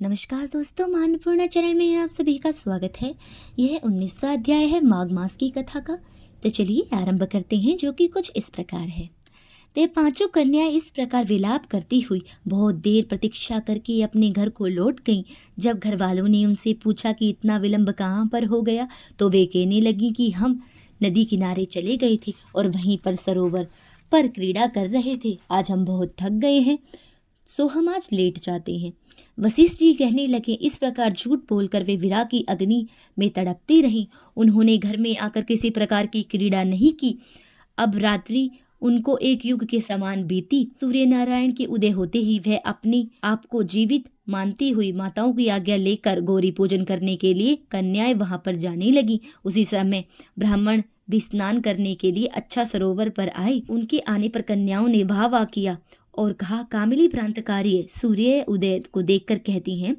नमस्कार दोस्तों, मानपूर्णा चैनल में आप सभी का स्वागत है। यह 19वां अध्याय है माघ मास की कथा का। तो चलिए आरंभ करते हैं, जो कि कुछ इस प्रकार है। वे पांचों कन्याएं इस प्रकार विलाप करती हुई बहुत देर प्रतीक्षा करके अपने घर को लौट गईं। जब घर वालों ने उनसे पूछा कि इतना विलंब कहाँ पर हो गया, तो वे कहने लगी कि हम नदी किनारे चले गए थे और वहीं पर सरोवर पर क्रीड़ा कर रहे थे। आज हम बहुत थक गए हैं, सो हम आज लेट जाते हैं। वशिष्ठ जी कहने लगे, इस प्रकार झूठ बोलकर वे विरह की अग्नि में तड़पती रहीं। उन्होंने घर में आकर किसी प्रकार की क्रीड़ा नहीं की। अब रात्रि उनको एक युग के समान बीती। सूर्य नारायण के उदय होते ही वह अपने आप को जीवित मानती हुई माताओं की आज्ञा लेकर गौरी पूजन करने के लिए कन्याएं वहां पर जाने लगी। उसी समय ब्राह्मण भी स्नान करने के लिए अच्छा सरोवर पर आए। उनके आने पर कन्याओं ने वाह वाह किया और कहा, कामिली भ्रांतकारी है। सूर्य उदय को देखकर कहती हैं,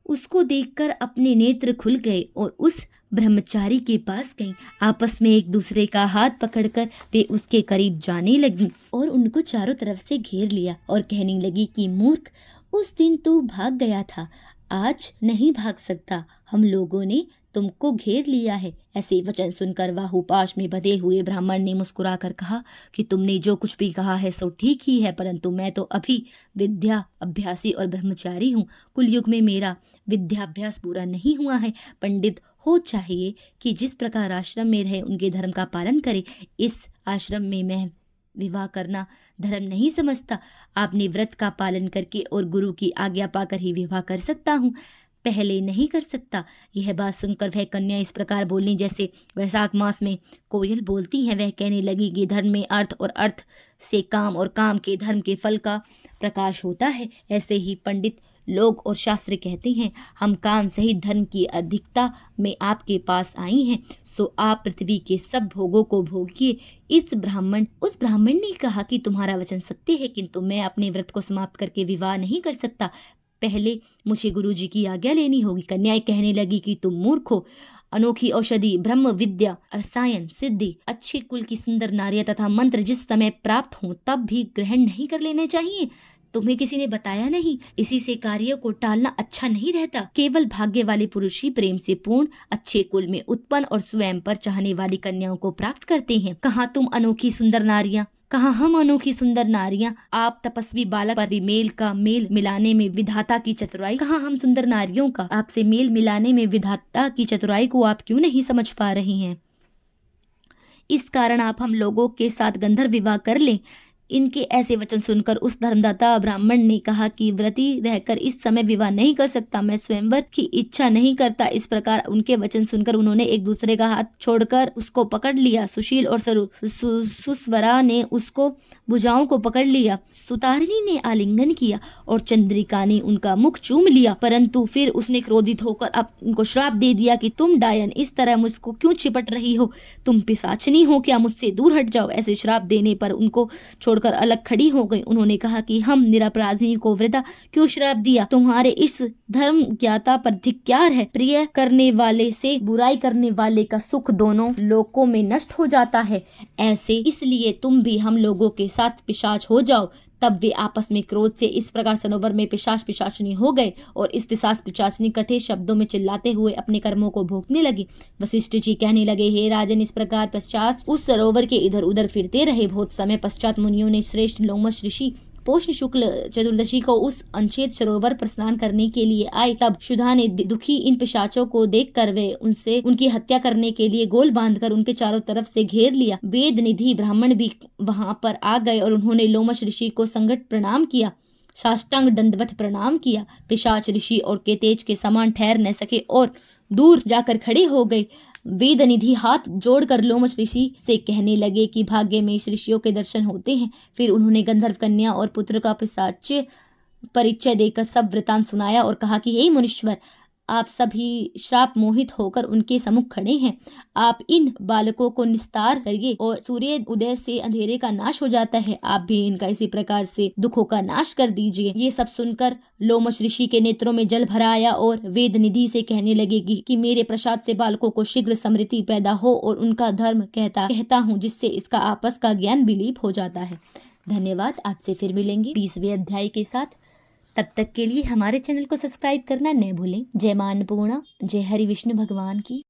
उसको देखकर अपने नेत्र खुल गए और उस ब्रह्मचारी के पास गईं। आपस में एक दूसरे का हाथ पकड़कर वे उसके करीब जाने लगी और उनको चारों तरफ से घेर लिया और कहने लगी कि मूर्ख, उस दिन तू भाग गया था, आज नहीं भाग सकता। हम लोगों ने तुमको घेर लिया है। ऐसे वचन सुनकर वाहुपाश में बंधे हुए ब्राह्मण ने मुस्कुराकर कहा कि तुमने जो कुछ भी कहा है सो ठीक ही है, परंतु मैं तो अभी विद्या अभ्यासी और ब्रह्मचारी हूँ। कुलयुग में मेरा विद्याभ्यास पूरा नहीं हुआ है। पंडित हो चाहिए कि जिस प्रकार आश्रम में रहे उनके धर्म का पालन करे। इस आश्रम में मैं विवाह करना धर्म नहीं समझता। आपने व्रत का पालन करके और गुरु की आज्ञा पाकर ही विवाह कर सकता हूँ, पहले नहीं कर सकता। यह बात सुनकर वह कन्या इस प्रकार बोली जैसे वैशाख मास में कोयल बोलती है। वह कहने लगी कि धर्म में अर्थ और अर्थ से काम और काम के धर्म के फल का प्रकाश होता है। ऐसे ही पंडित लोग और शास्त्र कहते हैं। हम काम सहित धर्म की अधिकता में आपके पास आई हैं, सो आप पृथ्वी के सब भोगों को भोगिए। उस ब्राह्मण ने कहा कि तुम्हारा वचन सत्य है, किंतु मैं अपने व्रत को समाप्त करके विवाह नहीं कर सकता। पहले मुझे गुरुजी की आज्ञा लेनी होगी। कन्याएं कहने लगी कि तुम मूर्ख हो। अनोखी औषधि, ब्रह्म विद्या, रसायन, सिद्धि, अच्छे कुल की सुंदर नारियां तथा मंत्र जिस समय प्राप्त हो तब भी ग्रहण नहीं कर लेने चाहिए। तुम्हें किसी ने बताया नहीं? इसी से कार्यों को टालना अच्छा नहीं रहता। केवल भाग्य वाले पुरुष ही प्रेम से पूर्ण अच्छे कुल में उत्पन्न और स्वयं पर चाहने वाली कन्याओं को प्राप्त करते हैं। कहाँ तुम अनोखी सुंदर नारियां, कहाँ हम अनोखी सुंदर नारियां। आप तपस्वी बालक पर भी मेल मिलाने में विधाता की चतुराई, कहाँ हम सुंदर नारियों का आपसे मेल मिलाने में विधाता की चतुराई को आप क्यों नहीं समझ पा रही हैं? इस कारण आप हम लोगों के साथ गंधर्व विवाह कर लें। इनके ऐसे वचन सुनकर उस धर्मदाता ब्राह्मण ने कहा कि व्रती रहकर इस समय विवाह नहीं कर सकता, मैं स्वयंवर की इच्छा नहीं करता। इस प्रकार उनके वचन सुनकर उन्होंने एक दूसरे का हाथ छोड़कर उसको पकड़ लिया। सुशील और सुस्वरा ने उसको भुजाओं को पकड़ लिया। सुतारिणी ने आलिंगन किया और चंद्रिका ने उनका मुख चूम लिया, परंतु फिर उसने क्रोधित होकर अब उनको श्राप दे दिया कि तुम डायन इस तरह मुझको क्यों चिपट रही हो? तुम पिशाचनी हो क्या? मुझसे दूर हट जाओ। ऐसे श्राप देने पर उनको छोड़कर अलग खड़ी हो गई। उन्होंने कहा कि हम निरपराधी को वृथा क्यों श्राप दिया? तुम्हारे इस धर्म ज्ञाता पर धिक्कार है। प्रिय करने वाले से बुराई करने वाले का सुख दोनों लोकों में नष्ट हो जाता है। ऐसे इसलिए तुम भी हम लोगों के साथ पिशाच हो जाओ। तब वे आपस में क्रोध से इस प्रकार सरोवर में पिशाच पिशाचनी हो गए और इस पिशाच पिशाचनी कठे शब्दों में चिल्लाते हुए अपने कर्मों को भोगने लगी। वशिष्ठ जी कहने लगे, हे राजन, इस प्रकार पश्चात उस सरोवर के इधर उधर फिरते रहे। बहुत समय पश्चात मुनियों ने श्रेष्ठ लोमश ऋषि पोष शुक्ल चतुर्दशी को उस अनछेद सरोवर पर स्नान करने के लिए आए। तब क्षुधा ने दुखी इन पिशाचों को देखकर वे उनकी हत्या करने के लिए गोल बांधकर उनके चारों तरफ से घेर लिया। वेद निधि ब्राह्मण भी वहां पर आ गए और उन्होंने लोमश ऋषि को संगत प्रणाम किया, साष्टांग दंडवत प्रणाम किया। पिशाच ऋषि और के तेज के समान ठहर न सके और दूर जाकर खड़े हो गए। वेदनिधि हाथ जोड़कर लोमश ऋषि से कहने लगे कि भाग्य में इस ऋषियों के दर्शन होते हैं। फिर उन्होंने गंधर्व कन्या और पुत्र का पिशाच परिचय देकर सब वृतांत सुनाया और कहा कि हे मुनीश्वर, आप सभी श्राप मोहित होकर उनके सम्मुख खड़े हैं। आप इन बालकों को निस्तार करिए और सूर्य उदय से अंधेरे का नाश हो जाता है। आप भी इनका इसी प्रकार से दुखों का नाश कर दीजिए। ये सब सुनकर लोमश ऋषि के नेत्रों में जल भरा आया और वेद निधि से कहने लगे कि मेरे प्रसाद से बालकों को शीघ्र समृद्धि पैदा हो और उनका धर्म कहता हूँ, जिससे इसका आपस का ज्ञान विलीप हो जाता है। धन्यवाद। आपसे फिर मिलेंगे 20वें अध्याय के साथ। तब तक के लिए हमारे चैनल को सब्सक्राइब करना न भूलें। जय मां अन्नपूर्णा, जय हरि विष्णु भगवान की।